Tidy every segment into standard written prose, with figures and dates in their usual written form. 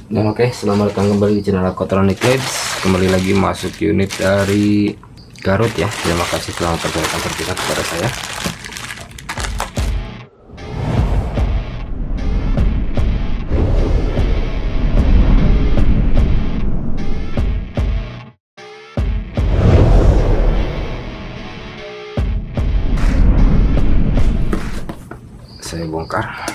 Dan oke, selamat datang kembali di channel Aquatronic Labs. Kembali lagi masuk unit dari Garut ya. Terima kasih telah mempercayakan terpilih kepada saya. Saya bongkar.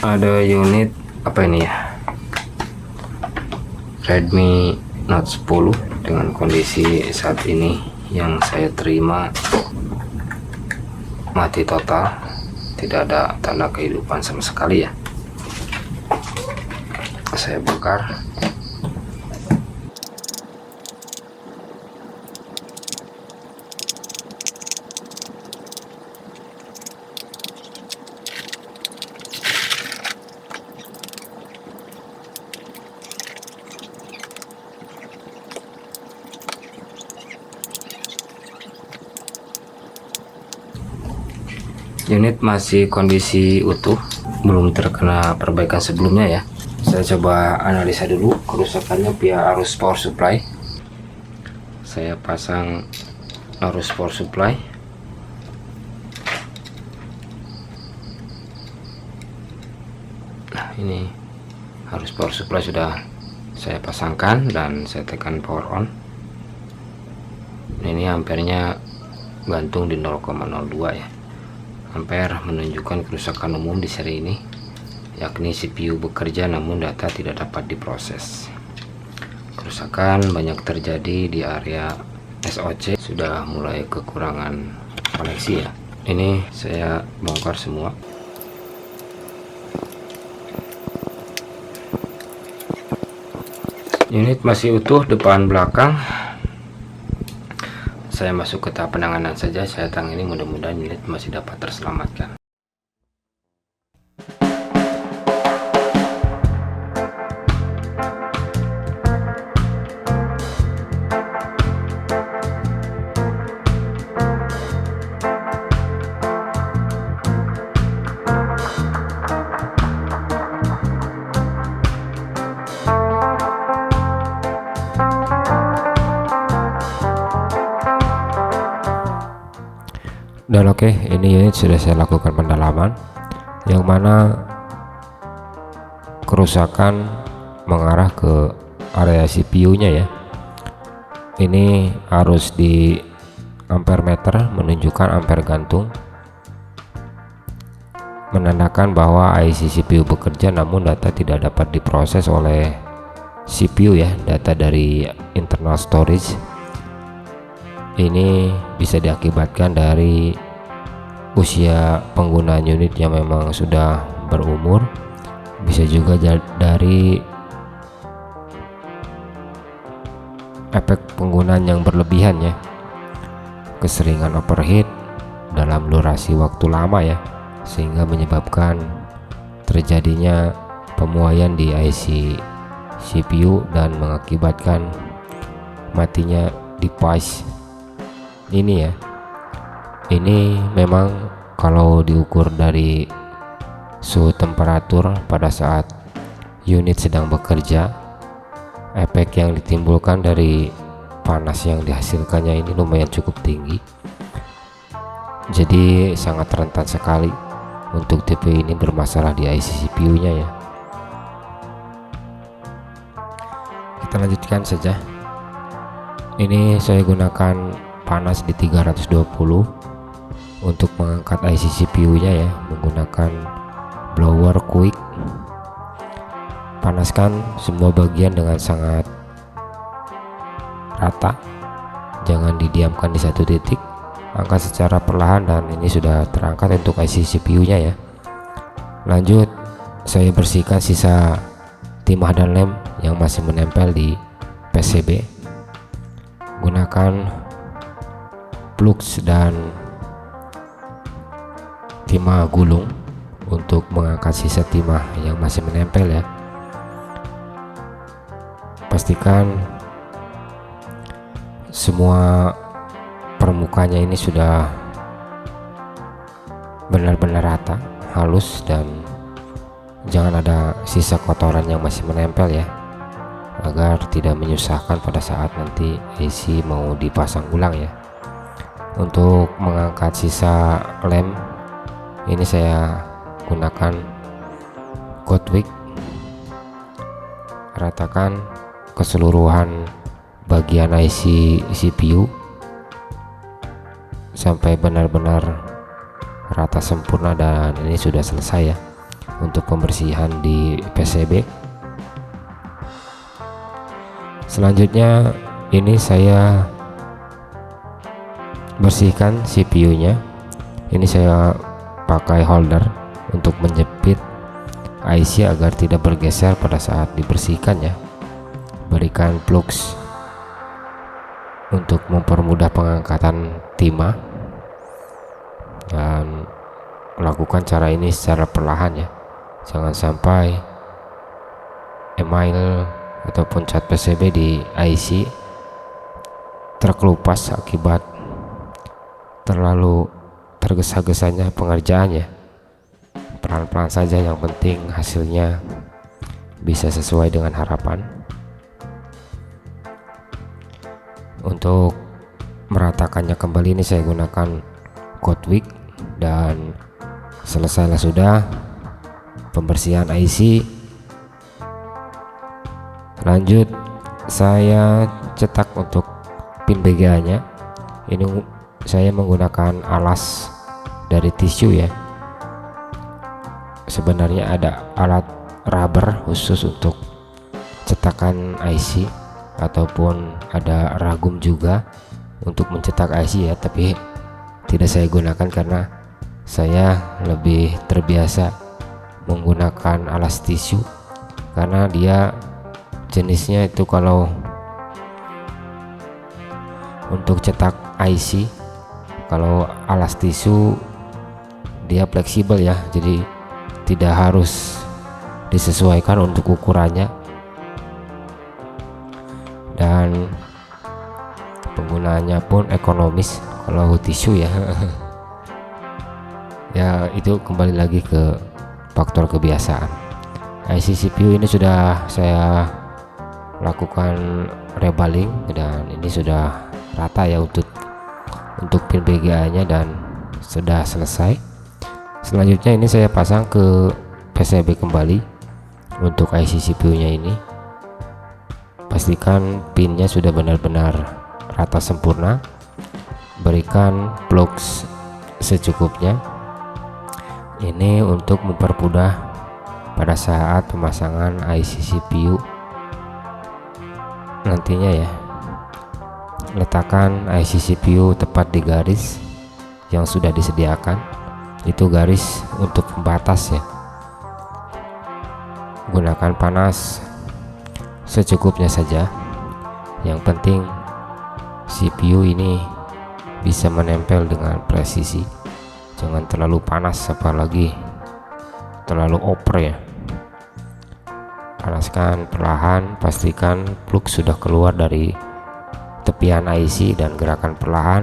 Ada unit apa ini ya, Redmi Note 10 dengan kondisi saat ini yang saya terima mati total, tidak ada tanda kehidupan sama sekali ya. Saya bongkar. Unit masih kondisi utuh, belum terkena perbaikan sebelumnya ya. Saya coba analisa dulu kerusakannya via arus power supply. Saya pasang arus power supply. Nah, ini arus power supply sudah saya pasangkan dan saya tekan power on. Ini ampernya gantung di 0,02 ya. Ampere menunjukkan kerusakan umum di seri ini, yakni CPU bekerja namun data tidak dapat diproses. Kerusakan banyak terjadi di area SOC, sudah mulai kekurangan koneksi ya. Ini saya bongkar semua. Unit masih utuh depan belakang. Saya masuk ke tahap penanganan saja. Saya tangani, mudah-mudahan unit masih dapat terselamatkan. Dan oke, ini unit sudah saya lakukan pendalaman, yang mana kerusakan mengarah ke area CPU nya ya. Ini arus di ampere meter menunjukkan ampere gantung, menandakan bahwa IC CPU bekerja namun data tidak dapat diproses oleh CPU ya, data dari internal storage. Ini bisa diakibatkan dari usia penggunaan unit yang memang sudah berumur, bisa juga dari efek penggunaan yang berlebihan ya, keseringan overheat dalam durasi waktu lama ya, sehingga menyebabkan terjadinya pemuaian di IC CPU dan mengakibatkan matinya device ini ya. Ini memang kalau diukur dari suhu temperatur pada saat unit sedang bekerja, efek yang ditimbulkan dari panas yang dihasilkannya ini lumayan cukup tinggi. Jadi sangat rentan sekali untuk tipe ini bermasalah di IC CPU nya ya. Kita lanjutkan saja. Ini saya gunakan panas di 320 untuk mengangkat IC CPU nya ya, menggunakan blower quick. Panaskan semua bagian dengan sangat rata, jangan didiamkan di satu titik, angkat secara perlahan, dan ini sudah terangkat untuk IC CPU nya ya. Lanjut, saya bersihkan sisa timah dan lem yang masih menempel di PCB. Gunakan flux dan timah gulung untuk mengangkat sisa timah yang masih menempel ya. Pastikan semua permukaannya ini sudah benar-benar rata, halus, dan jangan ada sisa kotoran yang masih menempel ya, agar tidak menyusahkan pada saat nanti IC mau dipasang ulang ya. Untuk mengangkat sisa lem ini saya gunakan Godwick, ratakan keseluruhan bagian IC CPU sampai benar-benar rata sempurna, dan ini sudah selesai ya untuk pembersihan di PCB. Selanjutnya ini saya bersihkan CPU-nya. Ini saya pakai holder untuk menjepit IC agar tidak bergeser pada saat dibersihkan ya. Berikan plugs untuk mempermudah pengangkatan timah, dan lakukan cara ini secara perlahan ya. Jangan sampai email ataupun cat PCB di IC terkelupas akibat terlalu tergesa-gesanya pengerjaannya. Pelan-pelan saja, yang penting hasilnya bisa sesuai dengan harapan. Untuk meratakannya kembali ini saya gunakan Godwick, dan selesailah sudah pembersihan IC. Lanjut saya cetak untuk pin BGA nya. Ini saya menggunakan alas dari tisu ya. Sebenarnya ada alat rubber khusus untuk cetakan IC, ataupun ada ragum juga untuk mencetak IC ya, tapi tidak saya gunakan karena saya lebih terbiasa menggunakan alas tisu, karena dia jenisnya itu kalau untuk cetak IC, kalau alas tisu dia fleksibel ya, jadi tidak harus disesuaikan untuk ukurannya, dan penggunaannya pun ekonomis kalau tisu ya. Ya itu kembali lagi ke faktor kebiasaan. IC CPU ini sudah saya lakukan rebaling, dan ini sudah rata ya untuk pin BGA nya, dan sudah selesai. Selanjutnya ini saya pasang ke PCB kembali untuk IC CPU nya ini. Pastikan pinnya sudah benar-benar rata sempurna. Berikan plugs secukupnya. Ini untuk mempermudah pada saat pemasangan IC CPU nantinya ya. Letakkan IC CPU tepat di garis yang sudah disediakan. Itu garis untuk pembatas ya. Gunakan panas secukupnya saja. Yang penting CPU ini bisa menempel dengan presisi. Jangan terlalu panas, apalagi terlalu over ya. Panaskan perlahan, pastikan plug sudah keluar dari tepian IC dan gerakan perlahan.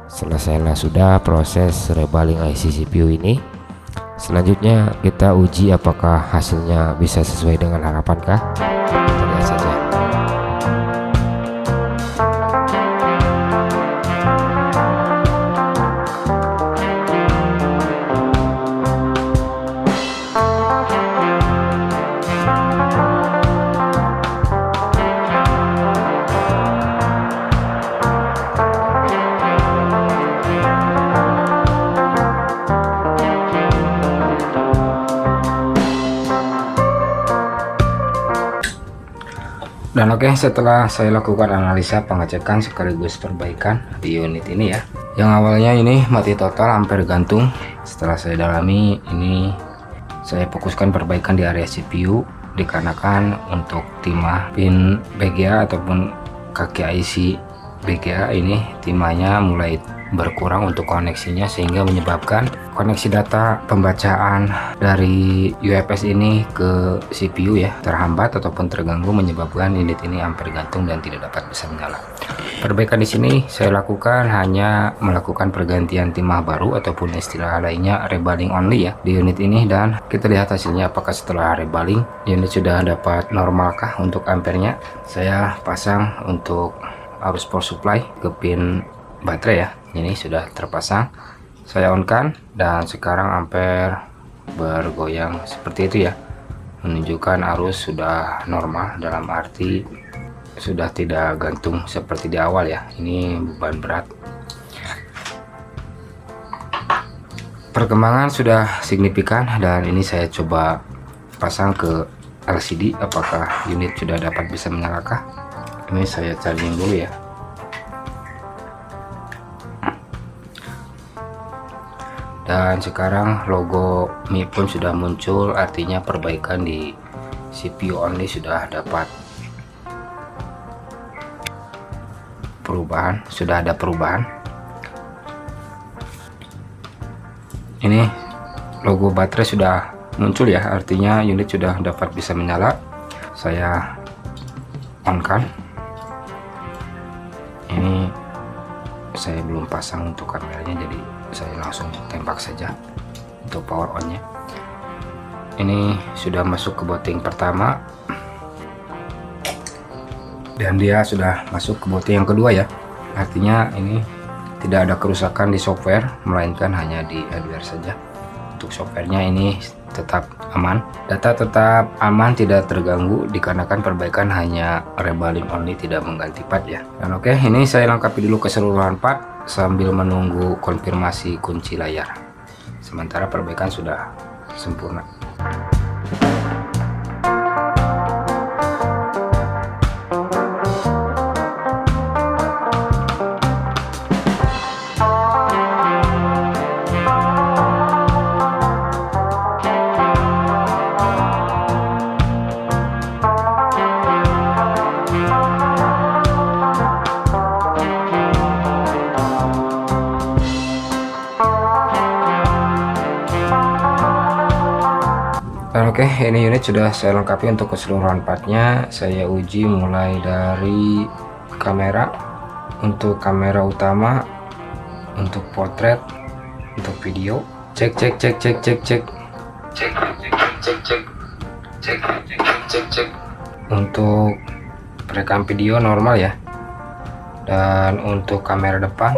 Selesailah sudah proses rebaling IC CPU ini. Selanjutnya kita uji apakah hasilnya bisa sesuai dengan harapankah. Kita lihat saja. Dan oke, setelah saya lakukan analisa pengecekan sekaligus perbaikan di unit ini ya, yang awalnya ini mati total ampere gantung, setelah saya dalami ini saya fokuskan perbaikan di area CPU, dikarenakan untuk timah pin BGA ataupun kaki IC BGA ini timahnya mulai berkurang untuk koneksinya, sehingga menyebabkan koneksi data pembacaan dari UFS ini ke CPU ya terhambat ataupun terganggu, menyebabkan unit ini ampere gantung dan tidak dapat bisa menyala. Perbaikan di sini saya lakukan hanya melakukan pergantian timah baru ataupun istilah lainnya rebaling only ya di unit ini, dan kita lihat hasilnya apakah setelah rebaling unit sudah dapat normalkah untuk ampernya. Saya pasang untuk arus power supply ke pin baterai ya, ini sudah terpasang. Saya on kan dan sekarang ampere bergoyang seperti itu ya, menunjukkan arus sudah normal, dalam arti sudah tidak gantung seperti di awal ya. Ini beban berat. Perkembangan sudah signifikan, dan ini saya coba pasang ke LCD apakah unit sudah dapat bisa menyalakah. Ini saya charging dulu ya. Dan sekarang logo Mi pun sudah muncul, artinya perbaikan di CPU only sudah dapat perubahan, sudah ada perubahan. Ini logo baterai sudah muncul ya, artinya unit sudah dapat bisa menyala. Saya on kan. Ini saya belum pasang untuk kameranya, jadi saya langsung tembak saja untuk power on nya. Ini sudah masuk ke booting pertama dan dia sudah masuk ke booting yang kedua ya, artinya ini tidak ada kerusakan di software, melainkan hanya di hardware saja. Untuk softwarenya ini tetap aman, data tetap aman, tidak terganggu dikarenakan perbaikan hanya rebaling only, tidak mengganti part ya. Dan oke, ini saya lengkapi dulu keseluruhan part sambil menunggu konfirmasi kunci layar, sementara perbaikan sudah sempurna. Oke, ini unit sudah saya lengkapi untuk keseluruhan partnya. Saya uji mulai dari kamera, untuk kamera utama, untuk potret, untuk video. Cek. Untuk perekam video normal ya. Dan untuk kamera depan,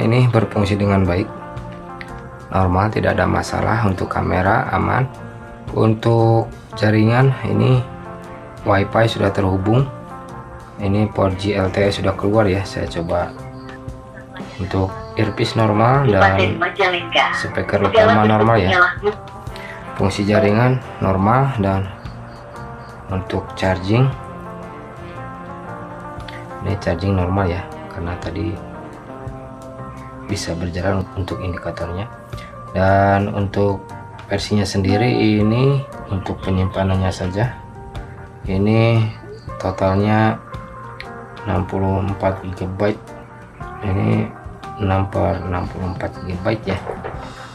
ini berfungsi dengan baik, normal, tidak ada masalah. Untuk kamera aman. Untuk jaringan ini WiFi sudah terhubung, ini 4G LTE sudah keluar ya. Saya coba untuk earpiece normal dan speaker utama normal ya. Fungsi jaringan normal, dan untuk charging ini charging normal ya, karena tadi bisa berjalan untuk indikatornya. Dan untuk versinya sendiri ini untuk penyimpanannya saja, ini totalnya 64 GB, ini 6/64 GB ya.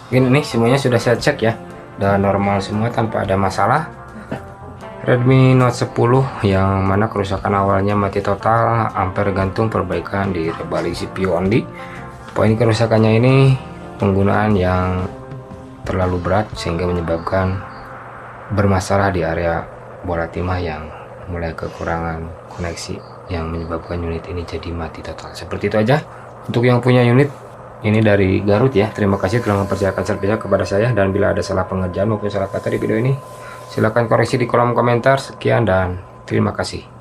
Mungkin ini semuanya sudah saya cek ya, dan normal semua tanpa ada masalah. Redmi Note 10 yang mana kerusakan awalnya mati total, ampere gantung, perbaikan di rebaling CPU only. Poin kerusakannya ini penggunaan yang terlalu berat sehingga menyebabkan bermasalah di area bola timah yang mulai kekurangan koneksi, yang menyebabkan unit ini jadi mati total. Seperti itu aja untuk yang punya unit ini dari Garut ya. Terima kasih telah mempercayakan servisnya kepada saya, dan bila ada salah pengerjaan maupun salah kata di video ini, silahkan koreksi di kolom komentar. Sekian dan terima kasih.